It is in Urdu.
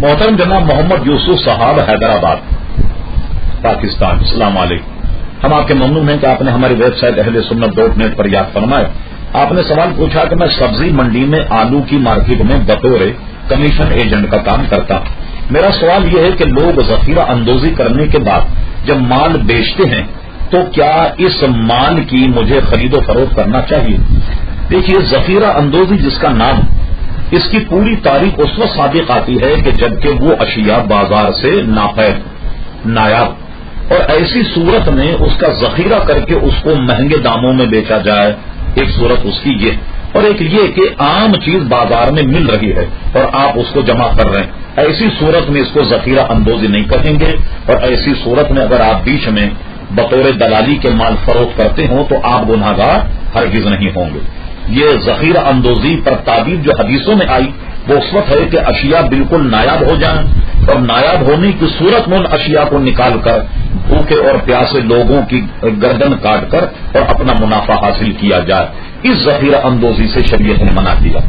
محترم جناب محمد یوسف صاحب حیدرآباد پاکستان، السلام علیکم. ہم آپ کے ممنون ہیں کہ آپ نے ہماری ویب سائٹ اہلسنت.net پر یاد فرمایا. آپ نے سوال پوچھا کہ میں سبزی منڈی میں آلو کی مارکیٹ میں بطور کمیشن ایجنٹ کا کام کرتا ہوں. میرا سوال یہ ہے کہ لوگ ذخیرہ اندوزی کرنے کے بعد جب مال بیچتے ہیں تو کیا اس مال کی مجھے خرید و فروخت کرنا چاہیے؟ دیکھیے، ذخیرہ اندوزی جس کا نام، اس کی پوری تاریخ اس وقت صادق آتی ہے کہ جبکہ وہ اشیاء بازار سے نایاب اور ایسی صورت میں اس کا ذخیرہ کر کے اس کو مہنگے داموں میں بیچا جائے. ایک صورت اس کی یہ، اور ایک یہ کہ عام چیز بازار میں مل رہی ہے اور آپ اس کو جمع کر رہے ہیں. ایسی صورت میں اس کو ذخیرہ اندوزی نہیں کہیں گے، اور ایسی صورت میں اگر آپ بیچ میں بطور دلالی کے مال فروخت کرتے ہوں تو آپ گناہگار ہرگز نہیں ہوں گے. یہ ذخیرہ اندوزی پر تعبیر جو حدیثوں میں آئی وہ اس وقت ہے کہ اشیاء بالکل نایاب ہو جائیں، اور نایاب ہونے کی صورت میں ان اشیاء کو نکال کر بھوکے اور پیاسے لوگوں کی گردن کاٹ کر اور اپنا منافع حاصل کیا جائے. اس ذخیرہ اندوزی سے شریعت نے منع کیا.